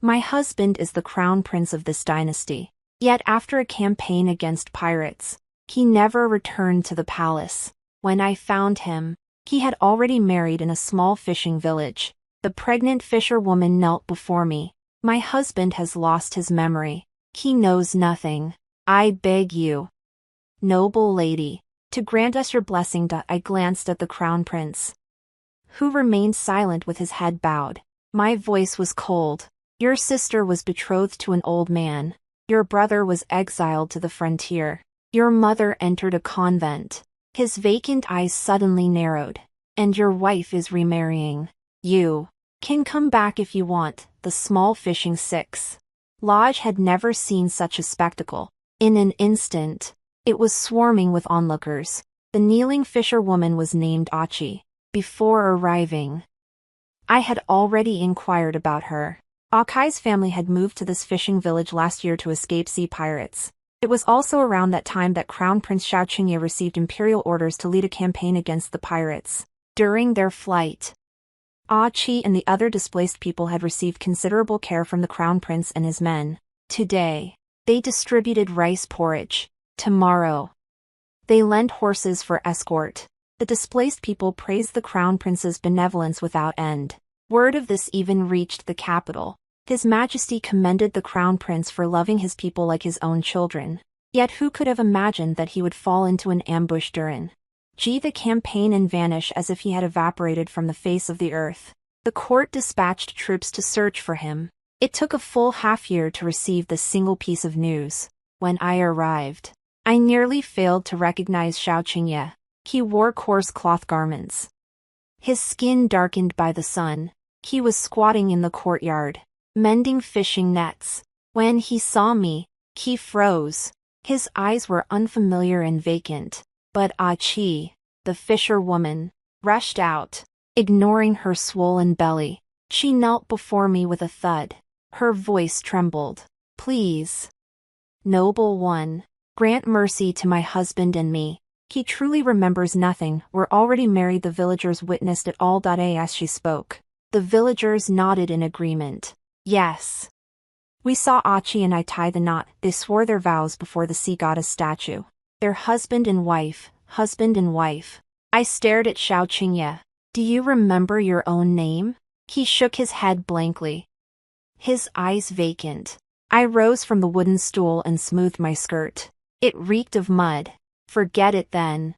My husband is the crown prince of this dynasty. Yet after a campaign against pirates, he never returned to the palace. When I found him, he had already married in a small fishing village. The pregnant fisherwoman knelt before me. My husband has lost his memory. He knows nothing. I beg you, noble lady, to grant us your blessing. I glanced at the crown prince, who remained silent with his head bowed. My voice was cold. Your sister was betrothed to an old man. Your brother was exiled to the frontier. Your mother entered a convent. His vacant eyes suddenly narrowed. And your wife is remarrying. You can come back if you want. The small fishing lodge had never seen such a spectacle. In an instant, it was swarming with onlookers. The kneeling fisherwoman was named Achi. Before arriving, I had already inquired about her. Akai's family had moved to this fishing village last year to escape sea pirates. It was also around that time that Crown Prince Xiao Qingye received imperial orders to lead a campaign against the pirates. During their flight, Achi and the other displaced people had received considerable care from the Crown Prince and his men. Today, they distributed rice porridge. Tomorrow, they lent horses for escort. The displaced people praised the Crown Prince's benevolence without end. Word of this even reached the capital. His Majesty commended the Crown Prince for loving his people like his own children. Yet who could have imagined that he would fall into an ambush during the campaign and vanish as if he had evaporated from the face of the earth? The court dispatched troops to search for him. It took a full half-year to receive this single piece of news. When I arrived, I nearly failed to recognize Xiao Qingye. He wore coarse cloth garments, his skin darkened by the sun. He was squatting in the courtyard, mending fishing nets. When he saw me, he froze. His eyes were unfamiliar and vacant. But Achi, the fisherwoman, rushed out, ignoring her swollen belly. She knelt before me with a thud. Her voice trembled. Please, noble one, grant mercy to my husband and me. He truly remembers nothing. We're already married. The villagers witnessed it all. As she spoke, the villagers nodded in agreement. Yes. We saw Achi and I tie the knot. They swore their vows before the sea goddess statue. Their husband and wife, husband and wife. I stared at Xiao Qingye. Do you remember your own name? He shook his head blankly, his eyes vacant. I rose from the wooden stool and smoothed my skirt. It reeked of mud. Forget it then.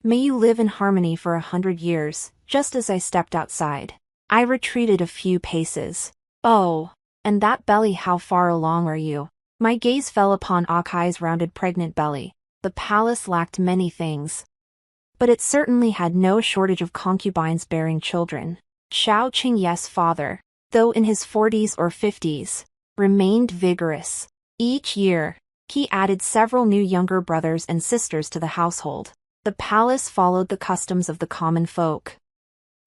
May you live in harmony for 100 years. Just as I stepped outside, I retreated a few paces. Oh, and that belly, how far along are you? My gaze fell upon Akai's rounded pregnant belly. The palace lacked many things, but it certainly had no shortage of concubines bearing children. Xiao Qingye's father, though in his 40s or 50s, remained vigorous. Each year, he added several new younger brothers and sisters to the household. The palace followed the customs of the common folk,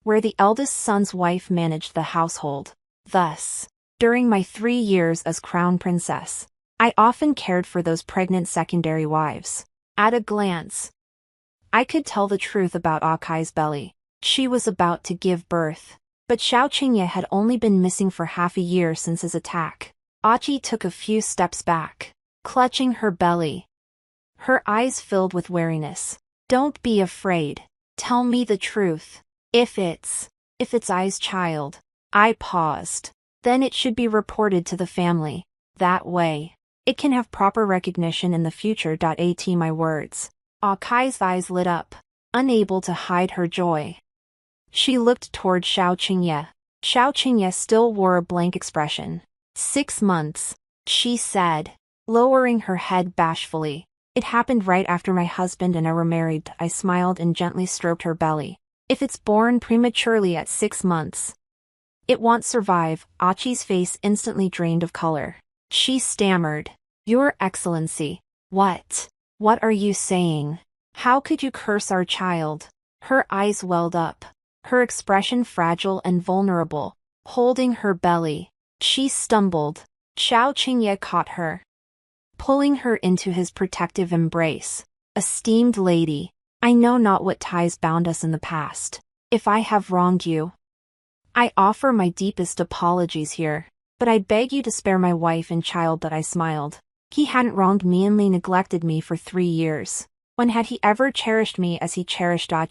where the eldest son's wife managed the household. Thus, during my 3 years as crown princess, I often cared for those pregnant secondary wives. At a glance, I could tell the truth about Akai's belly. She was about to give birth. But Xiao Qingye had only been missing for half a year since his attack. Achi took a few steps back, clutching her belly. Her eyes filled with wariness. Don't be afraid. Tell me the truth. If it's I's child. I paused. Then it should be reported to the family. That way, it can have proper recognition in the future. At my words, Akai's eyes lit up, unable to hide her joy. She looked toward Xiao Qingye. Xiao Qingye still wore a blank expression. 6 months, she said, lowering her head bashfully. It happened right after my husband and I were married. I smiled and gently stroked her belly. If it's born prematurely at 6 months, it won't survive. Achi's face instantly drained of color. She stammered. Your Excellency. What are you saying? How could you curse our child? Her eyes welled up, her expression fragile and vulnerable. Holding her belly, she stumbled. Xiao Qingye caught her, pulling her into his protective embrace. Esteemed lady, I know not what ties bound us in the past. If I have wronged you, I offer my deepest apologies here. But I beg you to spare my wife and child. That I smiled. He hadn't wronged me and neglected me for 3 years. When had he ever cherished me as he cherished I?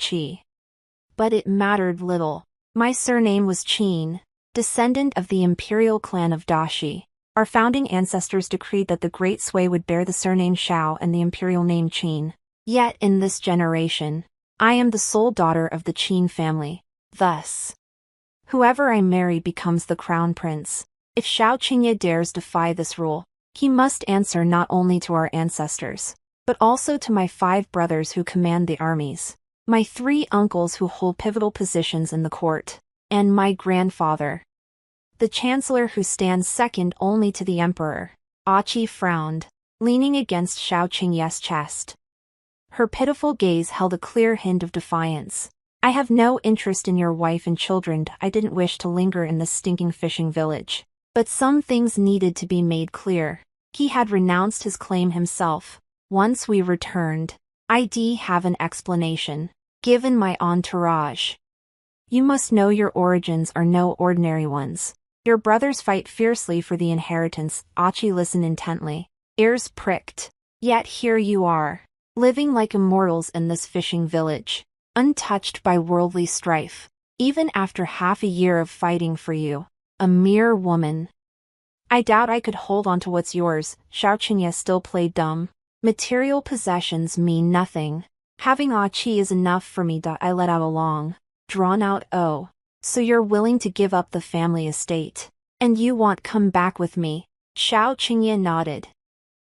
But it mattered little. My surname was Qin, descendant of the imperial clan of Dashi. Our founding ancestors decreed that the great Sui would bear the surname Shao and the imperial name Qin. Yet in this generation, I am the sole daughter of the Qin family. Thus, whoever I marry becomes the crown prince. If Shao Qingye dares defy this rule, he must answer not only to our ancestors, but also to my 5 brothers who command the armies, my 3 uncles who hold pivotal positions in the court, and my grandfather, the chancellor who stands second only to the emperor. Achi frowned, leaning against Shao Qingye's chest. Her pitiful gaze held a clear hint of defiance. I have no interest in your wife and children. I didn't wish to linger in this stinking fishing village. But some things needed to be made clear. He had renounced his claim himself. Once we returned, I'd have an explanation, given my entourage. You must know your origins are no ordinary ones. Your brothers fight fiercely for the inheritance. Achi listened intently, ears pricked. Yet here you are, living like immortals in this fishing village, untouched by worldly strife, even after half a year of fighting for you, a mere woman. I doubt I could hold on to what's yours. Shao Qingye still played dumb. Material possessions mean nothing. Having Achi is enough for me. I let out a long, drawn-out "oh." So you're willing to give up the family estate, and you want come back with me? Shao Qingye nodded,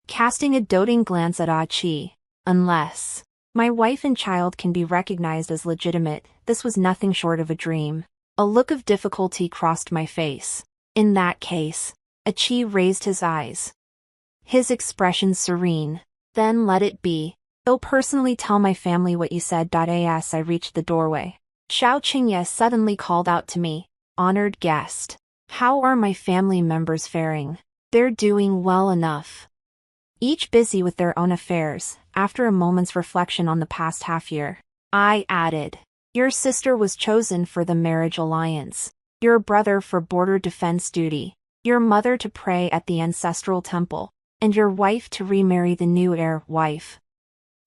casting a doting glance at Achi. Unless my wife and child can be recognized as legitimate. This was nothing short of a dream. A look of difficulty crossed my face. In that case, Achi raised his eyes, his expression serene. Then let it be. I'll personally tell my family what you said. As I reached the doorway, Shao Qingye suddenly called out to me, "Honored guest, how are my family members faring?" "They're doing well enough, each busy with their own affairs." After a moment's reflection on the past half year, I added, "Your sister was chosen for the marriage alliance, your brother for border defense duty, your mother to pray at the ancestral temple, and your wife to remarry the new heir." Wife?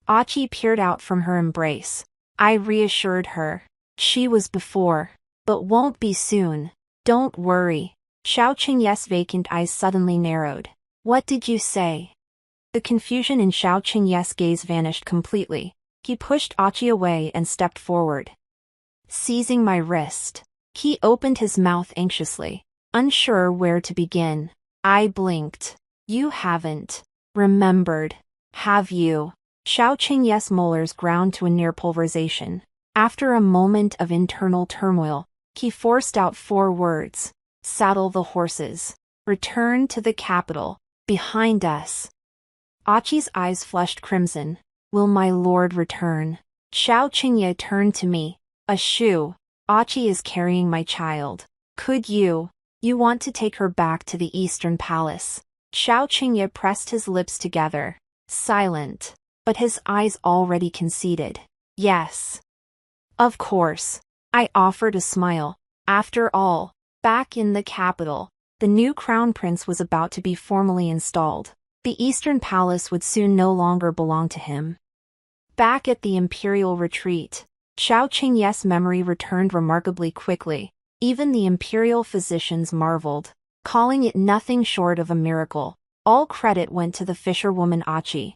Achi peered out from her embrace. I reassured her. She was before, but won't be soon. Don't worry. Shao Qingye's vacant eyes suddenly narrowed. What did you say? The confusion in Shao Qingye's gaze vanished completely. He pushed Achi away and stepped forward, seizing my wrist. He opened his mouth anxiously, unsure where to begin. I blinked. You haven't remembered, have you? Shao Qingye's molars ground to a near pulverization. After a moment of internal turmoil, he forced out 4 words. Saddle the horses. Return to the capital. Behind us. Achi's eyes flushed crimson. Will my lord return? Shao Qingye turned to me. A shoe. Achi is carrying my child. Could you want to take her back to the Eastern Palace? Shao Qingye pressed his lips together, silent, but his eyes already conceded. Yes. Of course. I offered a smile. After all, back in the capital, the new crown prince was about to be formally installed. The Eastern Palace would soon no longer belong to him. Back at the imperial retreat, Shao Qingye's memory returned remarkably quickly. Even the imperial physicians marveled, calling it nothing short of a miracle. All credit went to the fisherwoman Achi,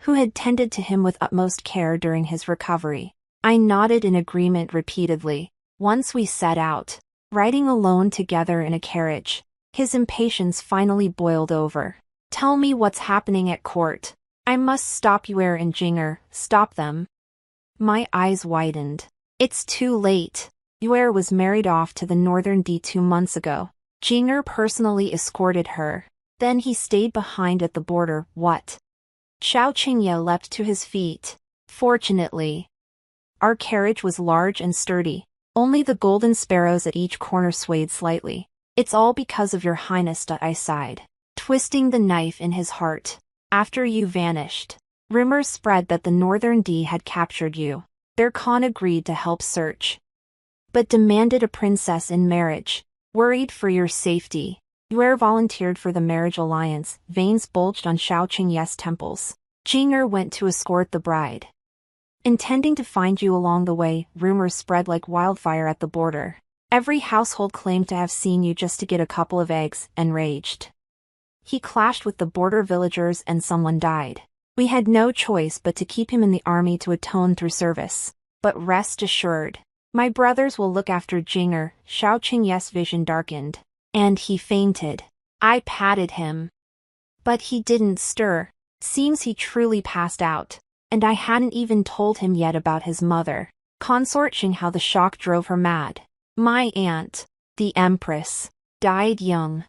who had tended to him with utmost care during his recovery. I nodded in agreement repeatedly. Once we set out, riding alone together in a carriage, his impatience finally boiled over. Tell me what's happening at court. I must stop Yue and Jinger. Stop them. My eyes widened. It's too late. Yue was married off to the Northern D 2 months ago. Jinger personally escorted her. Then he stayed behind at the border. What? Shao Qingye leapt to his feet. Fortunately, our carriage was large and sturdy. Only the golden sparrows at each corner swayed slightly. It's all because of your highness. I sighed, twisting the knife in his heart. After you vanished, rumors spread that the Northern D had captured you. Their Khan agreed to help search, but demanded a princess in marriage. Worried for your safety, Yue volunteered for the marriage alliance. Veins bulged on Xiao Qingye's temples. Jing'er went to escort the bride. Intending to find you along the way, rumors spread like wildfire at the border. Every household claimed to have seen you just to get a couple of eggs, enraged. He clashed with the border villagers and someone died. We had no choice but to keep him in the army to atone through service. But rest assured, my brothers will look after Jing'er. Xiao Qingye's vision darkened, and he fainted. I patted him, but he didn't stir. Seems he truly passed out. And I hadn't even told him yet about his mother, Consort Jing. How the shock drove her mad. My aunt, the Empress, died young,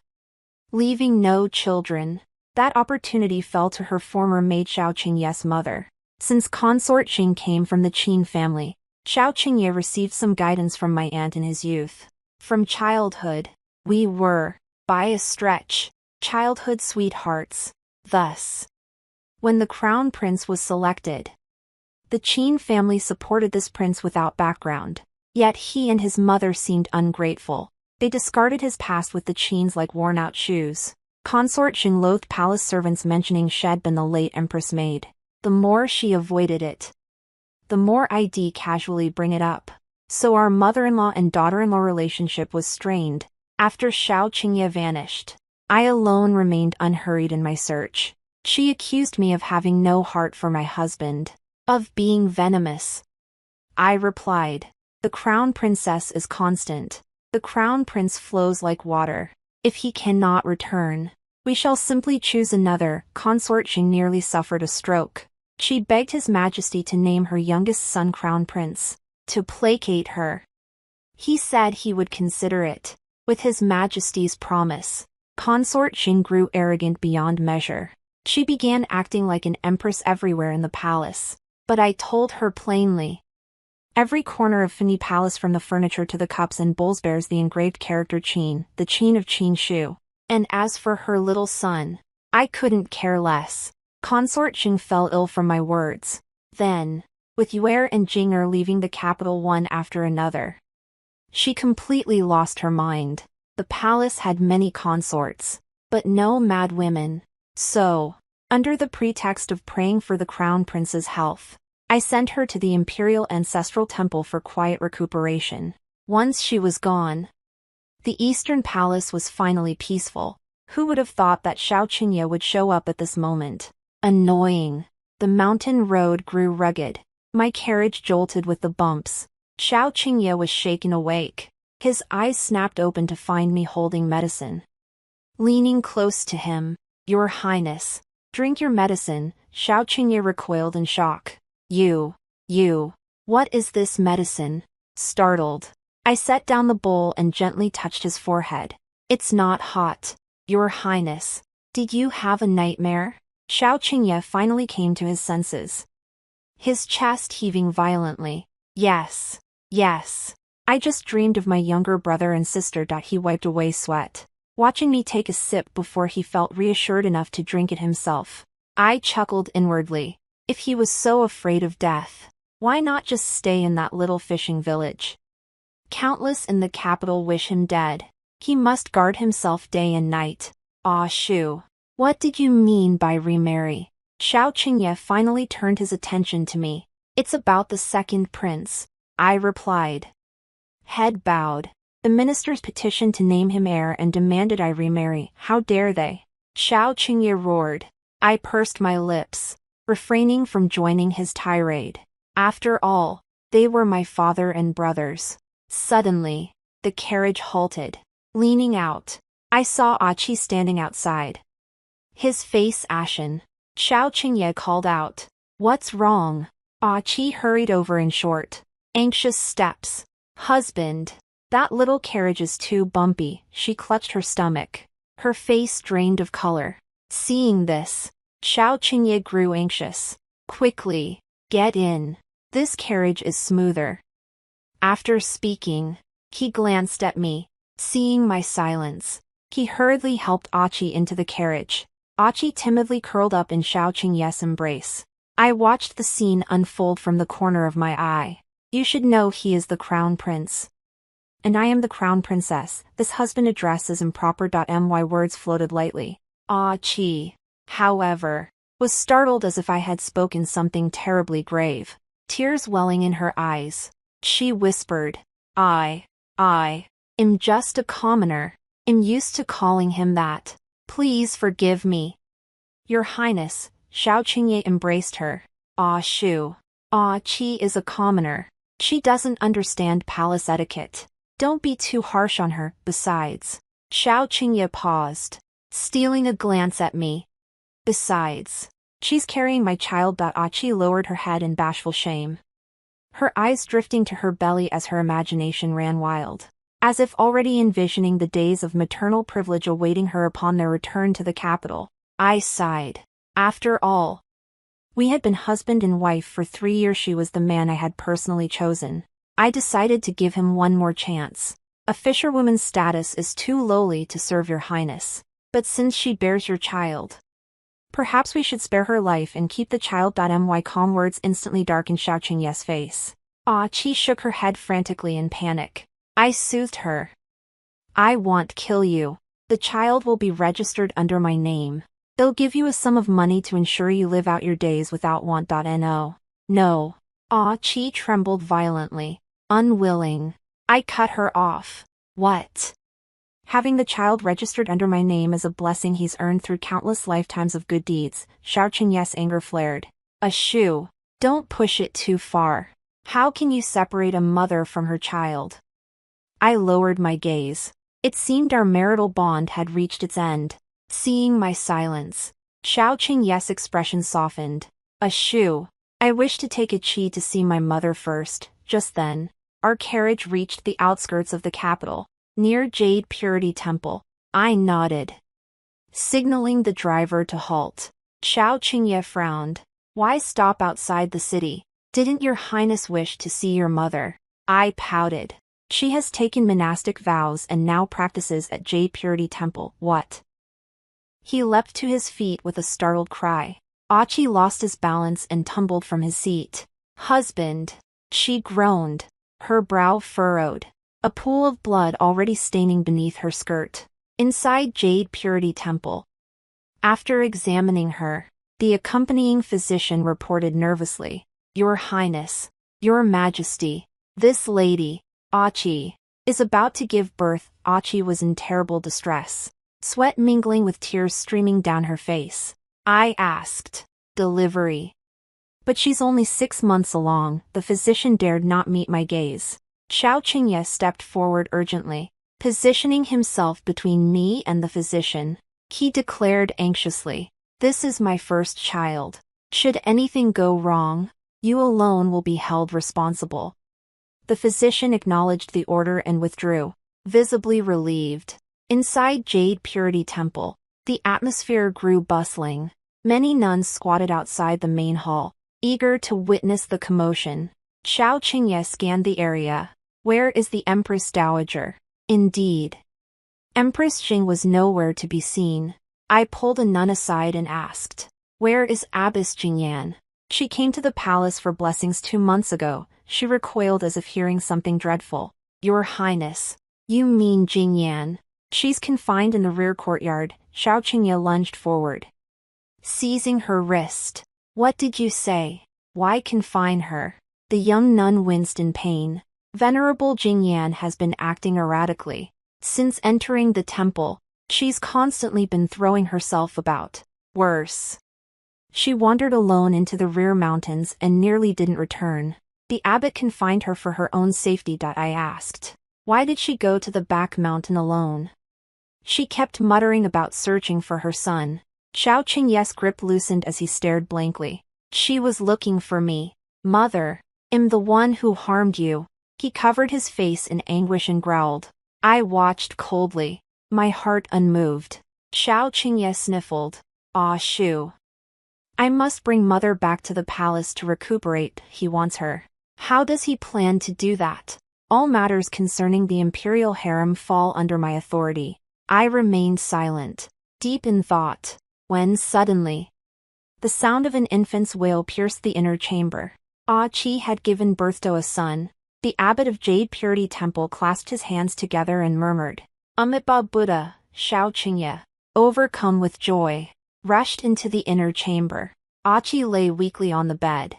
leaving no children. That opportunity fell to her former maid Xiao Qingye's mother. Since Consort Jing came from the Qin family, Xiao Qingye received some guidance from my aunt in his youth. From childhood, we were, by a stretch, childhood sweethearts. Thus, when the crown prince was selected, the Qin family supported this prince without background. Yet he and his mother seemed ungrateful. They discarded his past with the Qins like worn-out shoes. Consort Jing loathed palace servants mentioning she'd been the late empress maid. The more she avoided it, the more I'd casually bring it up. So our mother-in-law and daughter-in-law relationship was strained. After Xiao Qingye vanished, I alone remained unhurried in my search. She accused me of having no heart for my husband, of being venomous. I replied, the crown princess is constant. The crown prince flows like water. If he cannot return, we shall simply choose another. Consort Jing nearly suffered a stroke. She begged His Majesty to name her youngest son crown prince, to placate her. He said he would consider it. With His Majesty's promise, Consort Jing grew arrogant beyond measure. She began acting like an empress everywhere in the palace. But I told her plainly, every corner of Fini Palace from the furniture to the cups and bowls bears the engraved character Qin, the Qin of Qin Shu. And as for her little son, I couldn't care less. Consort Jing fell ill from my words. Then, with Yue and Jing'er leaving the capital one after another, she completely lost her mind. The palace had many consorts, but no mad women. So, under the pretext of praying for the crown prince's health, I sent her to the imperial ancestral temple for quiet recuperation. Once she was gone, the eastern palace was finally peaceful. Who would have thought that Xiao Qingye would show up at this moment? Annoying. The mountain road grew rugged. My carriage jolted with the bumps. Xiao Qingye was shaken awake. His eyes snapped open to find me holding medicine. Leaning close to him, Your Highness, drink your medicine. Xiao Qingye recoiled in shock. You, what is this medicine? Startled, I set down the bowl and gently touched his forehead. It's not hot, Your Highness. Did you have a nightmare? Xiao Qingye finally came to his senses, his chest heaving violently. Yes. I just dreamed of my younger brother and sister. He wiped away sweat, watching me take a sip before he felt reassured enough to drink it himself. I chuckled inwardly. If he was so afraid of death, why not just stay in that little fishing village? Countless in the capital wish him dead. He must guard himself day and night. Ah Shu, what did you mean by remarry? Xiao Qingye finally turned his attention to me. It's about the second prince, I replied. Head bowed. The ministers petitioned to name him heir and demanded I remarry. How dare they? Xiao Qingye roared. I pursed my lips, refraining from joining his tirade. After all, they were my father and brothers. Suddenly, the carriage halted. Leaning out, I saw Achi standing outside, his face ashen. Xiao Qingye called out, What's wrong? Achi hurried over in short, anxious steps. Husband, that little carriage is too bumpy. She clutched her stomach, her face drained of color. Seeing this, Xiao Qingye grew anxious. Quickly, get in. This carriage is smoother. After speaking, he glanced at me. Seeing my silence, he hurriedly helped Achi into the carriage. Achi timidly curled up in Xiao Qingye's embrace. I watched the scene unfold from the corner of my eye. You should know he is the crown prince. and I am the crown princess. This husband address is improper. My words floated lightly. Ah, Qi, however, was startled as if I had spoken something terribly grave, tears welling in her eyes. She whispered, I am just a commoner. I'm used to calling him that. Please forgive me. Your Highness, Xiao Qingye embraced her. Ah Shu. Ah Qi is a commoner. She doesn't understand palace etiquette. Don't be too harsh on her. Besides. Xiao Qingye paused, stealing a glance at me. Besides. She's carrying my child. Qi lowered her head in bashful shame, her eyes drifting to her belly as her imagination ran wild, as if already envisioning the days of maternal privilege awaiting her upon their return to the capital. I sighed. After all, we had been husband and wife for 3 years. She was the man I had personally chosen. I decided to give him one more chance. A fisherwoman's status is too lowly to serve your highness. But since she bears your child, perhaps we should spare her life and keep the child. My calm words instantly darkened Xiao Qingye's face. Ah, Qi shook her head frantically in panic. I soothed her. I won't kill you. The child will be registered under my name. They'll give you a sum of money to ensure you live out your days without want. No. Ah, Qi trembled violently, unwilling. I cut her off. What? Having the child registered under my name is a blessing he's earned through countless lifetimes of good deeds. Xiao Qingye's anger flared. A Shu, don't push it too far. How can you separate a mother from her child? I lowered my gaze. It seemed our marital bond had reached its end. Seeing my silence, Xiao Qingye's expression softened. A Shu, I wish to take a Qi to see my mother first. Just then, our carriage reached the outskirts of the capital, near Jade Purity Temple. I nodded, signaling the driver to halt. Xiao Qingye frowned. Why stop outside the city? Didn't your highness wish to see your mother? I pouted. She has taken monastic vows and now practices at Jade Purity Temple. What? He leapt to his feet with a startled cry. Qi lost his balance and tumbled from his seat. Husband, she groaned, her brow furrowed, a pool of blood already staining beneath her skirt. Inside Jade Purity Temple. After examining her, the accompanying physician reported nervously, Your Highness, Your Majesty, this lady, Qi, is about to give birth. Qi was in terrible distress, sweat mingling with tears streaming down her face. I asked, delivery? But she's only 6 months along. The physician dared not meet my gaze. Xiao Qingye stepped forward urgently, positioning himself between me and the physician. He declared anxiously, This is my first child. Should anything go wrong, you alone will be held responsible. The physician acknowledged the order and withdrew, visibly relieved. Inside Jade Purity Temple, the atmosphere grew bustling. Many nuns squatted outside the main hall, eager to witness the commotion. Xiao Qingye scanned the area. Where is the Empress Dowager? Indeed. Empress Jing was nowhere to be seen. I pulled a nun aside and asked, Where is Abbess Jingyan? She came to the palace for blessings 2 months ago. She recoiled as if hearing something dreadful. Your Highness. You mean Jingyan? She's confined in the rear courtyard. Xiao Qingye lunged forward, seizing her wrist. What did you say? Why confine her? The young nun winced in pain. Venerable Jingyan has been acting erratically. Since entering the temple, she's constantly been throwing herself about. Worse. She wandered alone into the rear mountains and nearly didn't return. The abbot confined her for her own safety. I asked, Why did she go to the back mountain alone? She kept muttering about searching for her son. Xiao Qingye's grip loosened as he stared blankly. She was looking for me. Mother, I'm the one who harmed you. He covered his face in anguish and growled. I watched coldly, my heart unmoved. Xiao Qingye sniffled. Ah Shu. I must bring mother back to the palace to recuperate. He wants her. How does he plan to do that? All matters concerning the imperial harem fall under my authority. I remained silent, deep in thought, when suddenly, the sound of an infant's wail pierced the inner chamber. Qi had given birth to a son. The abbot of Jade Purity Temple clasped his hands together and murmured, Amitabha Buddha, Shao Qingye, overcome with joy, rushed into the inner chamber. Achi lay weakly on the bed,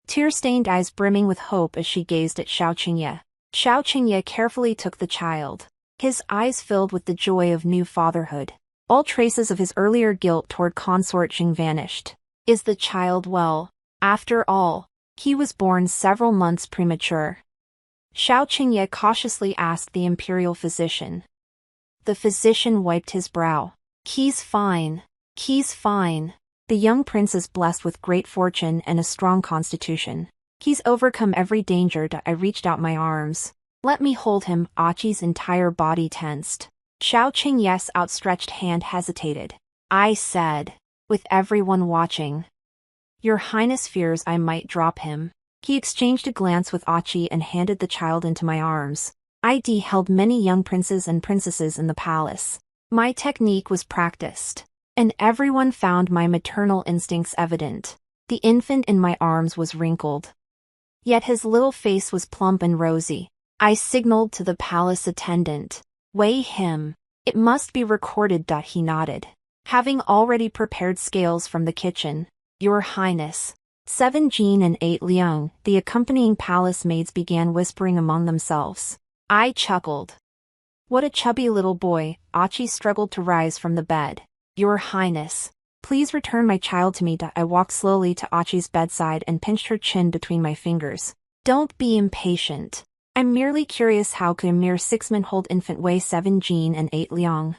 tear-stained eyes brimming with hope as she gazed at Shao Qingye. Shao Qingye carefully took the child, his eyes filled with the joy of new fatherhood. All traces of his earlier guilt toward Consort Jing vanished. Is the child well? After all, he was born several months premature. Shao Qingye cautiously asked the imperial physician. The physician wiped his brow. He's fine. He's fine. The young prince is blessed with great fortune and a strong constitution. He's overcome every danger. I reached out my arms. Let me hold him. Achi's entire body tensed. Shao Qingye's outstretched hand hesitated. I said, with everyone watching. Your Highness fears I might drop him. He exchanged a glance with Achi and handed the child into my arms. I'd held many young princes and princesses in the palace. My technique was practiced, and everyone found my maternal instincts evident. The infant in my arms was wrinkled, yet his little face was plump and rosy. I signaled to the palace attendant. Weigh him. It must be recorded. He nodded, having already prepared scales from the kitchen. Your Highness. 7 Jin and 8 Liang, the accompanying palace maids began whispering among themselves. I chuckled. What a chubby little boy. Achi struggled to rise from the bed. Your Highness, please return my child to me. I walked slowly to Achi's bedside and pinched her chin between my fingers. Don't be impatient. I'm merely curious, how could a mere 6-month-old infant weigh 7 Jin and 8 Liang?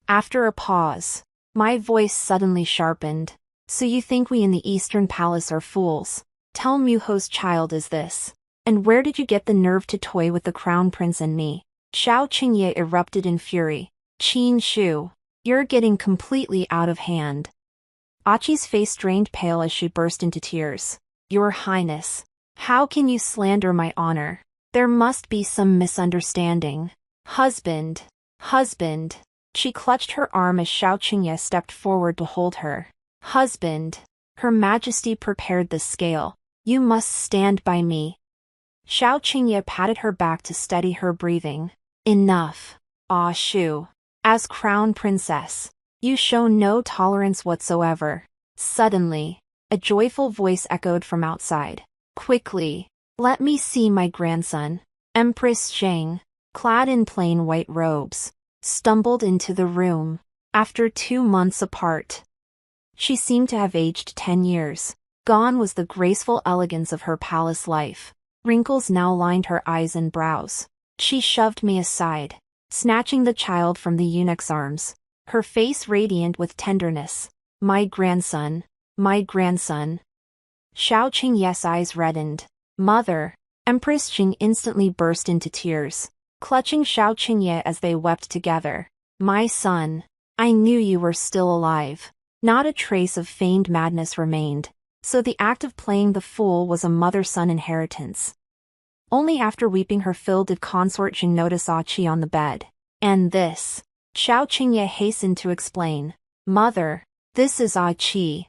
After a pause, my voice suddenly sharpened. So you think we in the Eastern Palace are fools? Tell me whose child is this? And where did you get the nerve to toy with the Crown Prince and me? Shao Qingye erupted in fury. Qin Shu, you're getting completely out of hand. Achi's face drained pale as she burst into tears. Your Highness, how can you slander my honor? There must be some misunderstanding. Husband. She clutched her arm as Shao Qingye stepped forward to hold her. Husband. Her Majesty prepared the scale. You must stand by me. Shao Qingye patted her back to steady her breathing. Enough. Ah Shu. As Crown Princess, you show no tolerance whatsoever. Suddenly, a joyful voice echoed from outside. Quickly, let me see my grandson. Empress Zheng, clad in plain white robes, stumbled into the room. After 2 months apart, she seemed to have aged 10 years. Gone was the graceful elegance of her palace life. Wrinkles now lined her eyes and brows. She shoved me aside, snatching the child from the eunuch's arms, her face radiant with tenderness. My grandson. Shao Qingye's eyes reddened. Mother. Empress Jing instantly burst into tears, clutching Shao Qingye as they wept together. My son. I knew you were still alive. Not a trace of feigned madness remained. So the act of playing the fool was a mother-son inheritance. Only after weeping her fill did Consort Jing notice Achi on the bed. And this? Shao Qingye hastened to explain. Mother, this is Achi.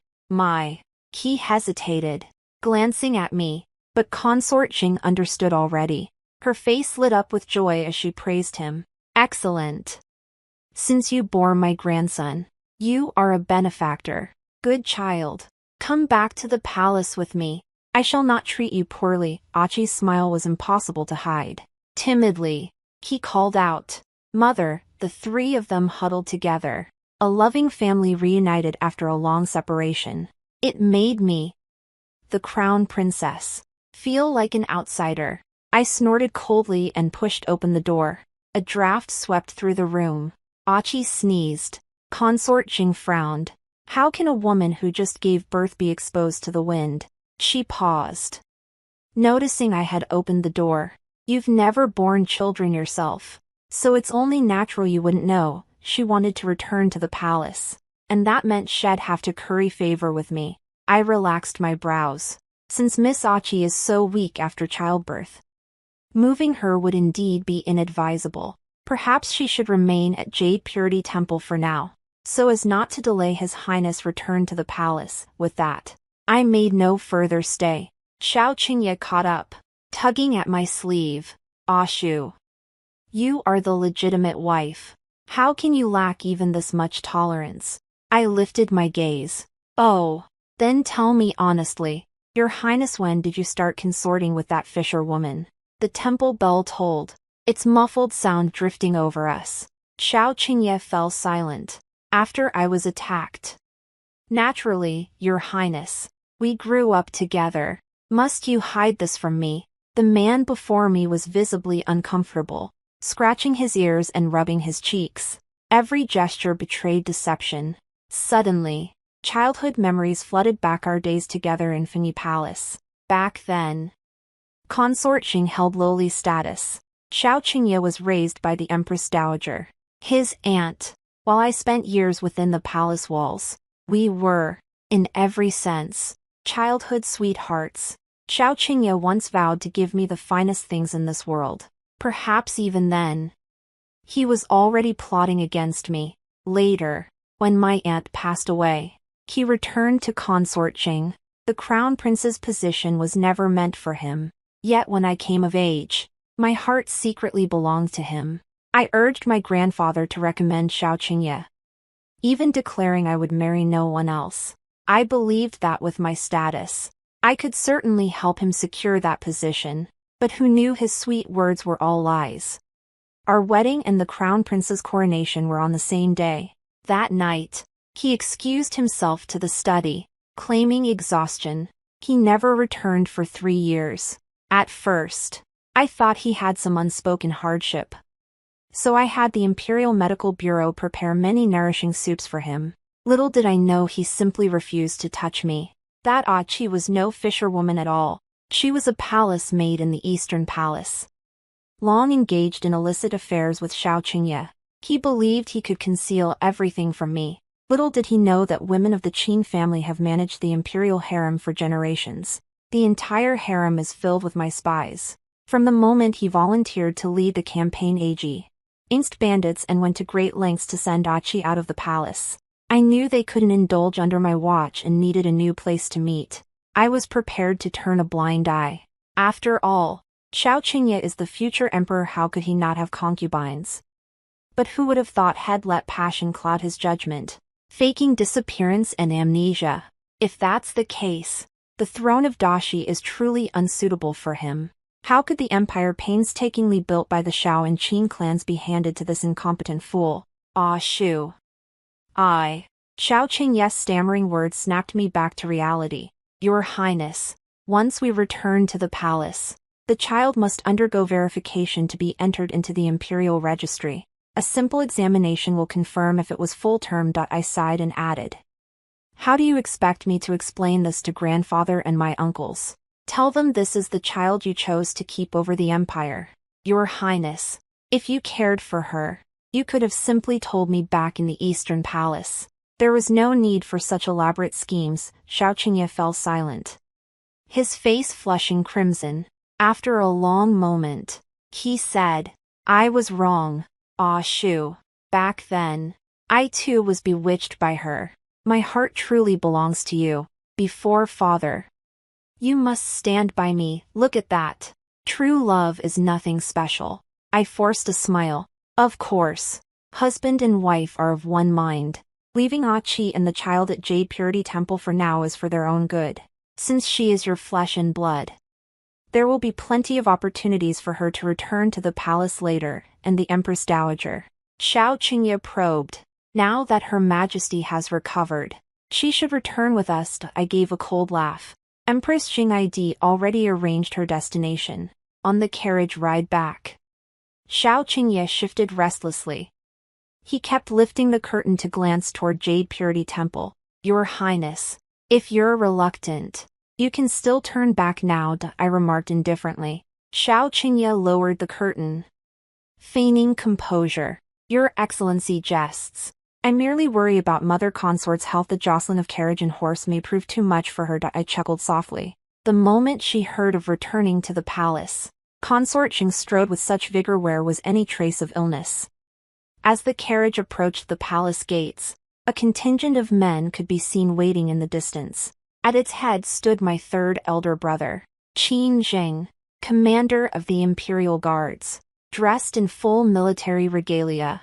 He hesitated, glancing at me, but Consort Jing understood already. Her face lit up with joy as she praised him. Excellent. Since you bore my grandson, you are a benefactor. Good child. Come back to the palace with me. I shall not treat you poorly. Achi's smile was impossible to hide. Timidly, he called out. Mother. The 3 of them huddled together. A loving family reunited after a long separation. It made me, the Crown Princess, feel like an outsider. I snorted coldly and pushed open the door. A draft swept through the room. Achi sneezed. Consort Jing frowned. How can a woman who just gave birth be exposed to the wind? She paused, noticing I had opened the door. You've never borne children yourself, so it's only natural you wouldn't know. She wanted to return to the palace, and that meant she'd have to curry favor with me. I relaxed my brows. Since Miss Achi is so weak after childbirth, moving her would indeed be inadvisable. Perhaps she should remain at Jade Purity Temple for now, so as not to delay His Highness' return to the palace. With that, I made no further stay. Shao Qingye caught up. tugging at my sleeve. Ah Shu. You are the legitimate wife. How can you lack even this much tolerance? I lifted my gaze. Oh. Then tell me honestly, Your Highness, when did you start consorting with that fisher woman? The temple bell tolled, its muffled sound drifting over us. Xiao Qingye fell silent. After I was attacked. Naturally, Your Highness. We grew up together. Must you hide this from me? The man before me was visibly uncomfortable, scratching his ears and rubbing his cheeks. Every gesture betrayed deception. Suddenly, childhood memories flooded back, our days together in Fenyi Palace. Back then, Consort Xing held lowly status. Xiao Qingye was raised by the Empress Dowager, his aunt. While I spent years within the palace walls, we were, in every sense, childhood sweethearts. Xiao Qingye once vowed to give me the finest things in this world. Perhaps even then, he was already plotting against me. Later, when my aunt passed away, he returned to Consort Xing. The crown prince's position was never meant for him. Yet when I came of age, my heart secretly belonged to him. I urged my grandfather to recommend Xiao Qingye, even declaring I would marry no one else. I believed that with my status, I could certainly help him secure that position, but who knew his sweet words were all lies? Our wedding and the crown prince's coronation were on the same day. That night, he excused himself to the study, claiming exhaustion. He never returned for 3 years. At first, I thought he had some unspoken hardship. So I had the Imperial Medical Bureau prepare many nourishing soups for him. Little did I know he simply refused to touch me. That Achi was no fisherwoman at all. She was a palace maid in the Eastern Palace. Long engaged in illicit affairs with Xiao Qingye, he believed he could conceal everything from me. Little did he know that women of the Qin family have managed the imperial harem for generations. The entire harem is filled with my spies. From the moment he volunteered to lead the campaign against bandits and went to great lengths to send Achi out of the palace, I knew they couldn't indulge under my watch and needed a new place to meet. I was prepared to turn a blind eye. After all, Xiao Qingye is the future emperor. How could he not have concubines? But who would have thought he'd let passion cloud his judgment, faking disappearance and amnesia? If that's the case, the throne of Dashi is truly unsuitable for him. How could the empire painstakingly built by the Shao and Qin clans be handed to this incompetent fool? Ah Shu. Xiao Qingye's stammering words snapped me back to reality. Your Highness, once we return to the palace, the child must undergo verification to be entered into the imperial registry. A simple examination will confirm if it was full term. I sighed and added, how do you expect me to explain this to grandfather and my uncles? Tell them this is the child you chose to keep over the empire. Your Highness, if you cared for her, you could have simply told me back in the Eastern Palace. There was no need for such elaborate schemes. Xiao Qingye fell silent, his face flushing crimson. After a long moment, he said, I was wrong. Ah Shu. Back then, I too was bewitched by her. My heart truly belongs to you. Before father, you must stand by me. Look at that. True love is nothing special. I forced a smile. Of course, husband and wife are of one mind. Leaving Achi and the child at Jade Purity Temple for now is for their own good. Since she is your flesh and blood, there will be plenty of opportunities for her to return to the palace later, and the Empress Dowager. Xiao Qingye probed. Now that Her Majesty has recovered, she should return with us. I gave a cold laugh. Empress Jing'id already arranged her destination. On the carriage ride back, Xiao Qingye shifted restlessly. He kept lifting the curtain to glance toward Jade Purity Temple. Your Highness, if you're reluctant, you can still turn back now. I remarked indifferently. Xiao Qingye lowered the curtain, feigning composure. Your Excellency jests. I merely worry about Mother Consort's health. The jostling of carriage and horse may prove too much for her. I chuckled softly. The moment she heard of returning to the palace, Consort Xing strode with such vigor. Where was any trace of illness? As the carriage approached the palace gates, a contingent of men could be seen waiting in the distance. At its head stood my third elder brother, Qin Zheng. commander of the Imperial Guards, dressed in full military regalia.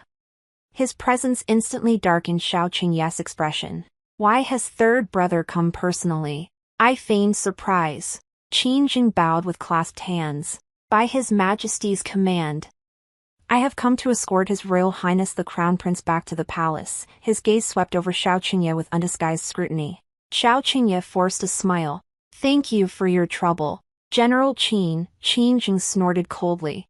His presence instantly darkened Xiao Qingye's expression. Why has third brother come personally? I feigned surprise. Qin Jing bowed with clasped hands. By His Majesty's command, I have come to escort His Royal Highness the Crown Prince back to the palace. His gaze swept over Xiao Qingye with undisguised scrutiny. Xiao Qingye forced a smile. Thank you for your trouble, General Qin. Qin Jing snorted coldly.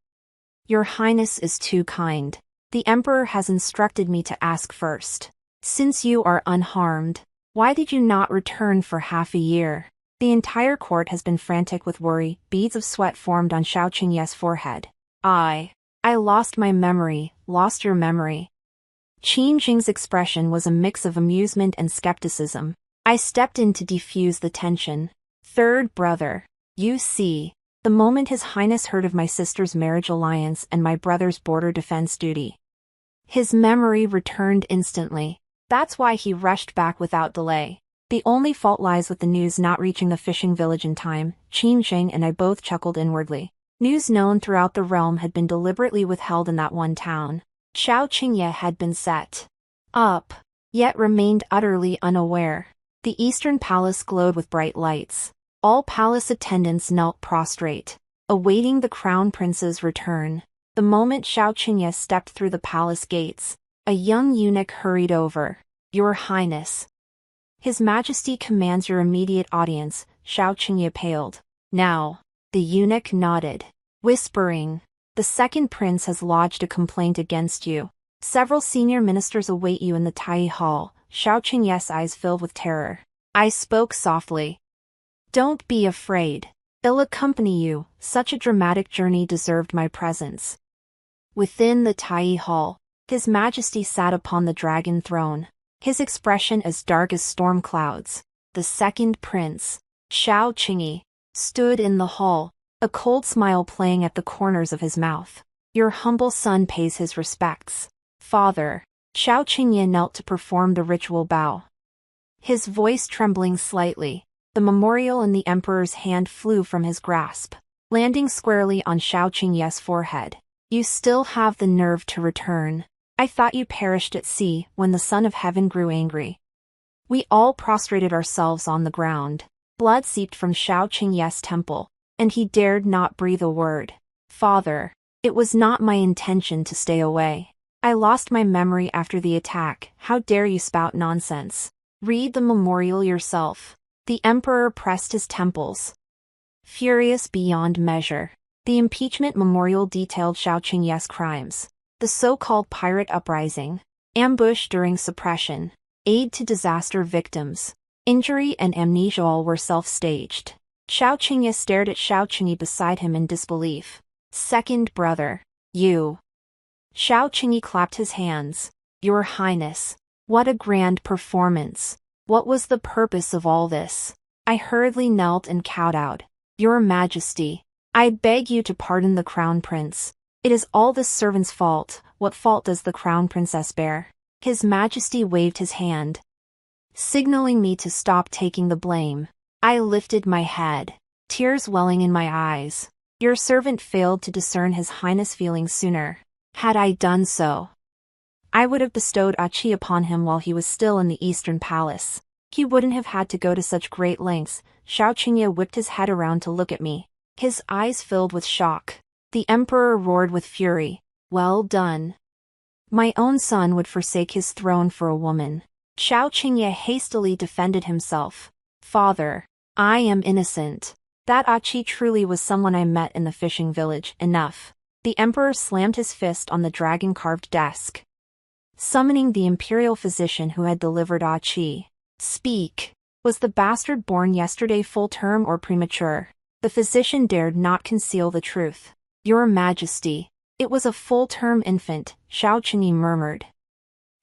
Your Highness is too kind. The Emperor has instructed me to ask first. Since you are unharmed, why did you not return for half a year? The entire court has been frantic with worry. Beads of sweat formed on Xiao Qingye's forehead. I lost my memory. Lost your memory. Qin Jing's expression was a mix of amusement and skepticism. I stepped in to defuse the tension. Third brother. You see, the moment His Highness heard of my sister's marriage alliance and my brother's border defense duty, his memory returned instantly. That's why he rushed back without delay. The only fault lies with the news not reaching the fishing village in time. Qin Jing and I both chuckled inwardly. News known throughout the realm had been deliberately withheld in that one town. Xiao Qingye had been set up, yet remained utterly unaware. The eastern palace glowed with bright lights. All palace attendants knelt prostrate, awaiting the crown prince's return. The moment Xiao Qingye stepped through the palace gates, a young eunuch hurried over. Your Highness. His Majesty commands your immediate audience. Xiao Qingye paled. Now. The eunuch nodded, whispering, the second prince has lodged a complaint against you. Several senior ministers await you in the Tai Hall. Xiao Qingye's eyes filled with terror. I spoke softly. Don't be afraid. I'll accompany you. Such a dramatic journey deserved my presence. Within the Tai Hall, His Majesty sat upon the dragon throne, his expression as dark as storm clouds. The second prince, Xiao Qingye, stood in the hall, a cold smile playing at the corners of his mouth. Your humble son pays his respects, Father. Xiao Qingye knelt to perform the ritual bow. His voice trembling slightly, the memorial in the Emperor's hand flew from his grasp, landing squarely on Xiao Qingye's forehead. You still have the nerve to return. I thought you perished at sea when the Son of Heaven grew angry. We all prostrated ourselves on the ground. Blood seeped from Xiao Qingye's temple, and he dared not breathe a word. Father, it was not my intention to stay away. I lost my memory after the attack. How dare you spout nonsense? Read the memorial yourself. The Emperor pressed his temples, furious beyond measure. The impeachment memorial detailed Xiao Qingye's crimes. The so-called pirate uprising, ambush during suppression, aid to disaster victims, injury and amnesia all were self-staged. Xiao Qingye stared at Xiao Qingye beside him in disbelief. Second brother, you. Xiao Qingye clapped his hands. Your Highness, what a grand performance. What was the purpose of all this? I hurriedly knelt and kowtowed. Your Majesty, I beg you to pardon the Crown Prince. It is all this servant's fault. What fault does the Crown Princess bear? His Majesty waved his hand, signaling me to stop taking the blame. I lifted my head, tears welling in my eyes. Your servant failed to discern His Highness' feelings sooner. Had I done so, I would have bestowed Qi upon him while he was still in the Eastern Palace. He wouldn't have had to go to such great lengths. Xiao Qingye whipped his head around to look at me, his eyes filled with shock. The Emperor roared with fury. Well done. My own son would forsake his throne for a woman. Xiao Qingye hastily defended himself. Father, I am innocent. That Qi truly was someone I met in the fishing village. Enough. The Emperor slammed his fist on the dragon-carved desk, summoning the imperial physician who had delivered Qi. Speak. Was the bastard born yesterday full term or premature? The physician dared not conceal the truth. Your Majesty, it was a full-term infant, Xiao Qingye murmured.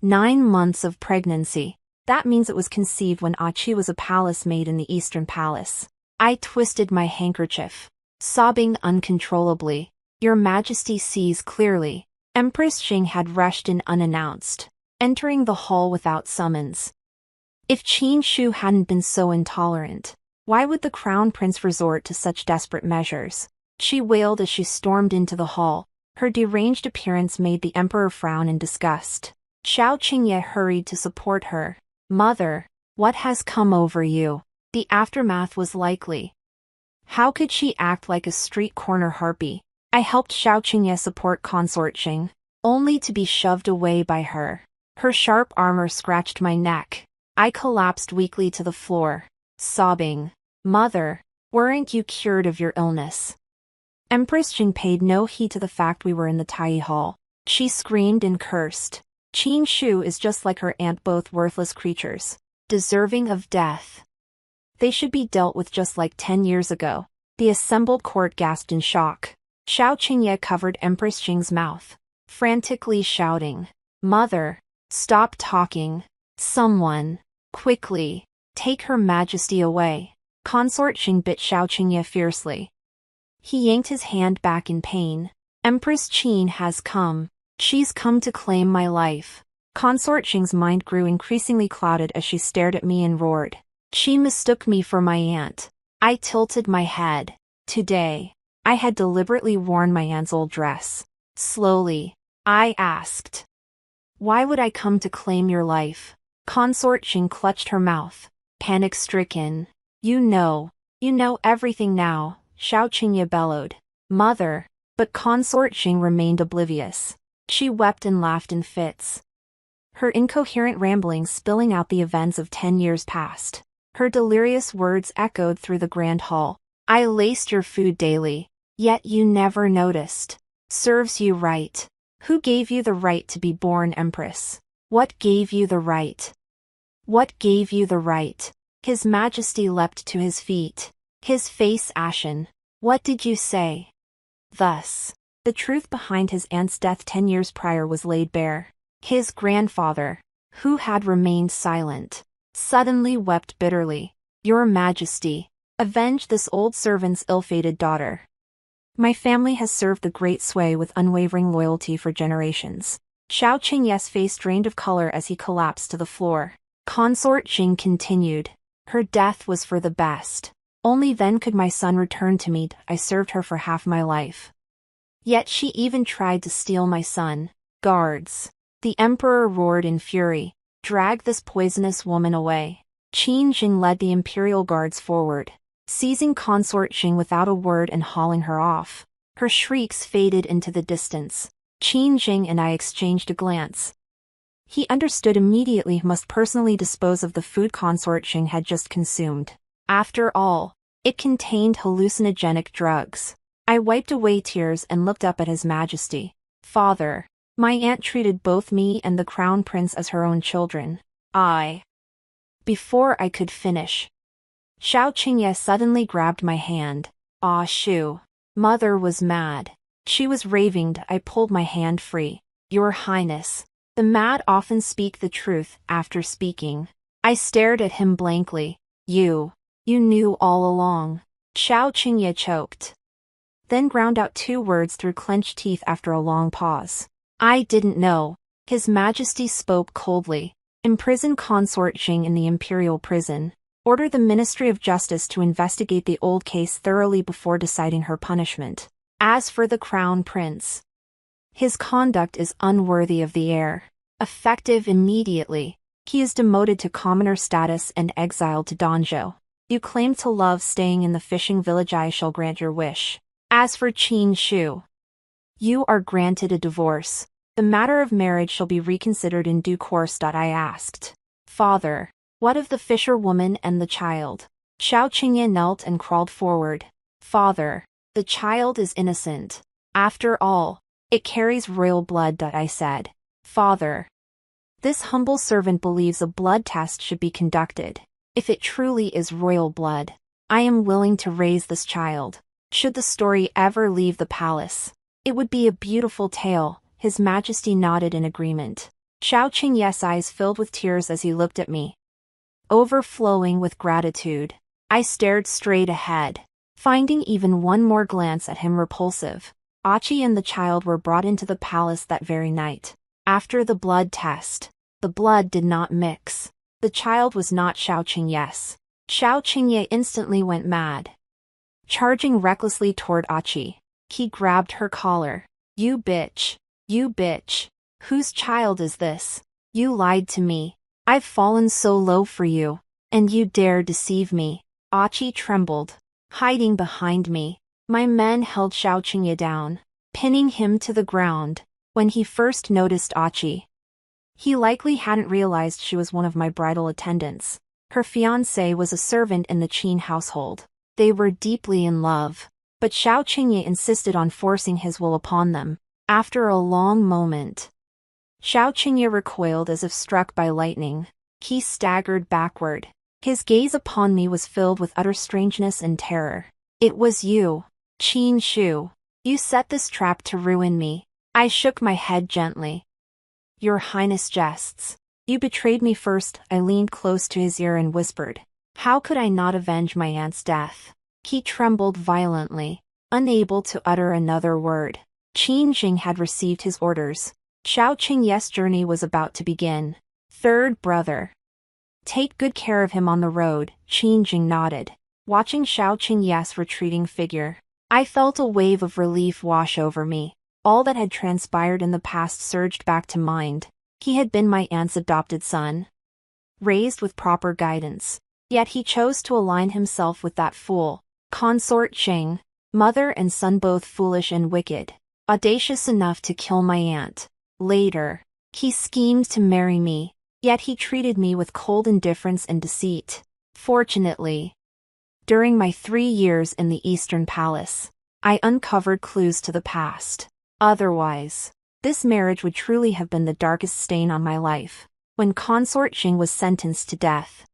9 months of pregnancy. That means it was conceived when Qi was a palace maid in the Eastern Palace. I twisted my handkerchief, sobbing uncontrollably. Your Majesty sees clearly. Empress Jing had rushed in unannounced, entering the hall without summons. If Qin Shu hadn't been so intolerant, why would the Crown Prince resort to such desperate measures? she wailed as she stormed into the hall. Her deranged appearance made the emperor frown in disgust. Xiao Qingye hurried to support her. Mother, what has come over you? The aftermath was likely. How could she act like a street corner harpy? I helped Xiao Qingye support Consort Qing, only to be shoved away by her. Her sharp armor scratched my neck. I collapsed weakly to the floor, sobbing. Mother, weren't you cured of your illness? Empress Jing paid no heed to the fact we were in the Tai hall. She screamed and cursed. Qin Shu is just like her aunt, both worthless creatures, deserving of death. They should be dealt with just like 10 years ago. The assembled court gasped in shock. Xiao Qingye covered Empress Jing's mouth, frantically shouting, Mother, stop talking. Someone, quickly, take Her Majesty away. Consort Qing bit Xiao Qingye fiercely. He yanked his hand back in pain. Empress Qin has come. She's come to claim my life. Consort Qing's mind grew increasingly clouded as she stared at me and roared. She mistook me for my aunt. I tilted my head. Today, I had deliberately worn my aunt's old dress. Slowly, I asked, why would I come to claim your life? Consort Qing clutched her mouth, panic-stricken. You know everything now, Xiao Qingye bellowed. Mother, but Consort Qing remained oblivious. She wept and laughed in fits, her incoherent ramblings spilling out the events of 10 years past. Her delirious words echoed through the grand hall. I laced your food daily, yet you never noticed. Serves you right. Who gave you the right to be born empress? What gave you the right? What gave you the right? His Majesty leapt to his feet, his face ashen. What did you say? Thus, the truth behind his aunt's death 10 years prior was laid bare. His grandfather, who had remained silent, suddenly wept bitterly. Your Majesty, avenge this old servant's ill-fated daughter. My family has served the Great Sui with unwavering loyalty for generations. Xiao Qingye's face drained of color as he collapsed to the floor. Consort Qing continued. Her death was for the best. Only then could my son return to me. I served her for half my life. Yet she even tried to steal my son. Guards. The emperor roared in fury. Drag this poisonous woman away. Qin Jing led the imperial guards forward, seizing Consort Qing without a word and hauling her off. Her shrieks faded into the distance. Qin Jing and I exchanged a glance. He understood immediately he must personally dispose of the food Consort Qing had just consumed. After all, it contained hallucinogenic drugs. I wiped away tears and looked up at His Majesty. Father, my aunt treated both me and the crown prince as her own children. Before I could finish, Xiao Qingye suddenly grabbed my hand. Ah Shu. Mother was mad. She was raving. I pulled my hand free. Your Highness. The mad often speak the truth after speaking. I stared at him blankly. You knew all along. Xiao Qingye choked, then ground out 2 words through clenched teeth after a long pause. I didn't know. His Majesty spoke coldly. Imprison Consort Qing in the imperial prison. Order the Ministry of Justice to investigate the old case thoroughly before deciding her punishment. As for the crown prince, his conduct is unworthy of the heir. Effective immediately, he is demoted to commoner status and exiled to Danzhou. You claim to love staying in the fishing village. I shall grant your wish. As for Qin Shu, you are granted a divorce. The matter of marriage shall be reconsidered in due course. I asked, Father, what of the fisherwoman and the child? Xiao Qingye knelt and crawled forward. Father, the child is innocent. After all, it carries royal blood. I said. Father, this humble servant believes a blood test should be conducted. If it truly is royal blood, I am willing to raise this child. Should the story ever leave the palace, it would be a beautiful tale. His Majesty nodded in agreement. Xiao Qingye's eyes filled with tears as he looked at me, overflowing with gratitude. I stared straight ahead, finding even one more glance at him repulsive. Achi and the child were brought into the palace that very night. After the blood test, the blood did not mix. The child was not Xiao Qingye's. Xiao Qingye instantly went mad. charging recklessly toward Achi. He grabbed her collar. You bitch. You bitch. Whose child is this? You lied to me. I've fallen so low for you. And you dare deceive me. Achi trembled, hiding behind me. My men held Xiaoqingye down, pinning him to the ground. When he first noticed Achi, he likely hadn't realized she was one of my bridal attendants. Her fiancé was a servant in the Qin household. They were deeply in love, but Xiaoqingye insisted on forcing his will upon them. After a long moment, Xiaoqingye recoiled as if struck by lightning. He staggered backward. His gaze upon me was filled with utter strangeness and terror. It was you, Qin Shu. You set this trap to ruin me. I shook my head gently. Your Highness jests. You betrayed me first. I leaned close to his ear and whispered. How could I not avenge my aunt's death? He trembled violently, unable to utter another word. Qin Jing had received his orders. Xiaoqingye's journey was about to begin. Third brother. Take good care of him on the road, Qin Jing nodded. Watching Xiaoqingye's retreating figure, I felt a wave of relief wash over me. All that had transpired in the past surged back to mind. He had been my aunt's adopted son, raised with proper guidance. Yet he chose to align himself with that fool, consort Qing, mother and son both foolish and wicked, audacious enough to kill my aunt. Later, he schemed to marry me, yet he treated me with cold indifference and deceit. Fortunately, during my 3 years in the Eastern Palace, I uncovered clues to the past. Otherwise, this marriage would truly have been the darkest stain on my life. When Consort Qing was sentenced to death,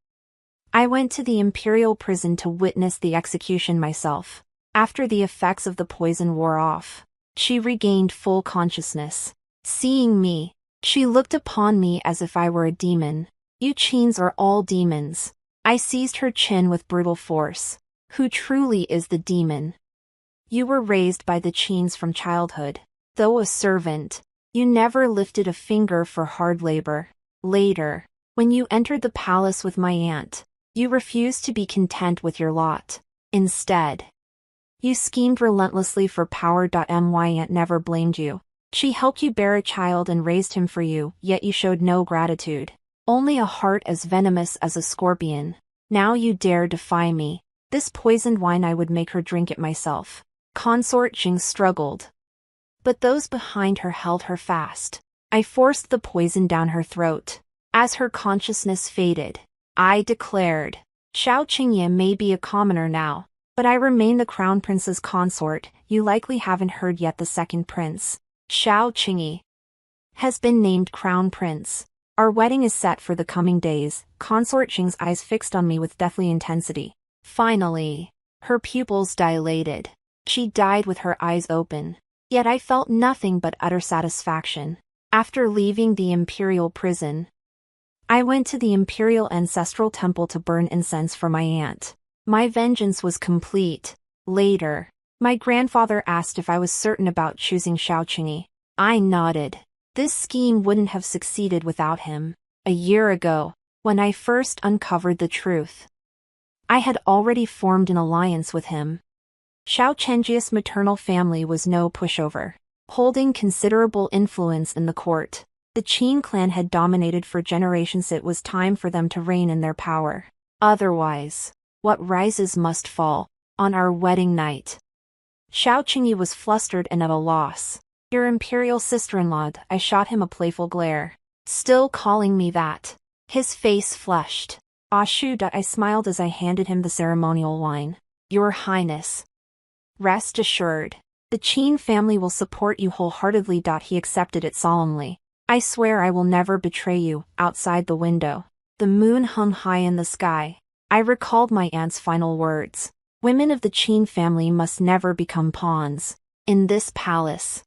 I went to the imperial prison to witness the execution myself. After the effects of the poison wore off, she regained full consciousness. Seeing me, she looked upon me as if I were a demon. You Qins are all demons. I seized her chin with brutal force. Who truly is the demon? You were raised by the Qins from childhood. Though a servant, you never lifted a finger for hard labor. Later, when you entered the palace with my aunt, you refused to be content with your lot. Instead, you schemed relentlessly for power. My aunt never blamed you. She helped you bear a child and raised him for you, yet you showed no gratitude. Only a heart as venomous as a scorpion. Now you dare defy me. This poisoned wine I would make her drink it myself. Consort Qing struggled, but those behind her held her fast. I forced the poison down her throat. As her consciousness faded, I declared, Xiaoqingye may be a commoner now, but I remain the crown prince's consort. You likely haven't heard yet the second prince, Xiaoqingye, has been named crown prince. Our wedding is set for the coming days. Consort Qing's eyes fixed on me with deathly intensity. Finally, her pupils dilated. She died with her eyes open. Yet I felt nothing but utter satisfaction. After leaving the imperial prison, I went to the imperial ancestral temple to burn incense for my aunt. My vengeance was complete. Later, my grandfather asked if I was certain about choosing Xiaoqingye. I nodded. This scheme wouldn't have succeeded without him. A year ago, when I first uncovered the truth, I had already formed an alliance with him. Xiaoqingye's maternal family was no pushover, holding considerable influence in the court. The Qin clan had dominated for generations. It was time for them to reign in their power. Otherwise, what rises must fall. On our wedding night, Xiaoqingye was flustered and at a loss. Your imperial sister-in-law, I shot him a playful glare. Still calling me that? His face flushed. Ashu. I smiled as I handed him the ceremonial wine. Your Highness, rest assured, the Qin family will support you wholeheartedly. He accepted it solemnly. I swear I will never betray you. Outside the window, the moon hung high in the sky. I recalled my aunt's final words. Women of the Qin family must never become pawns in this palace.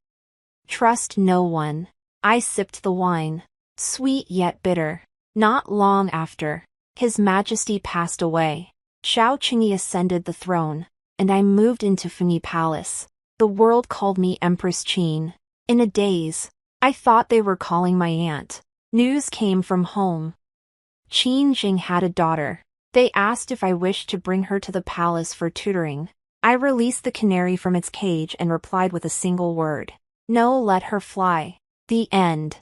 Trust no one. I sipped the wine, sweet yet bitter. Not long after, His Majesty passed away. Xiaoqingye ascended the throne, and I moved into Fengyi Palace. The world called me Empress Qin. In a daze, I thought they were calling my aunt. News came from home. Qin Jing had a daughter. They asked if I wished to bring her to the palace for tutoring. I released the canary from its cage and replied with a single word. No, let her fly. The end.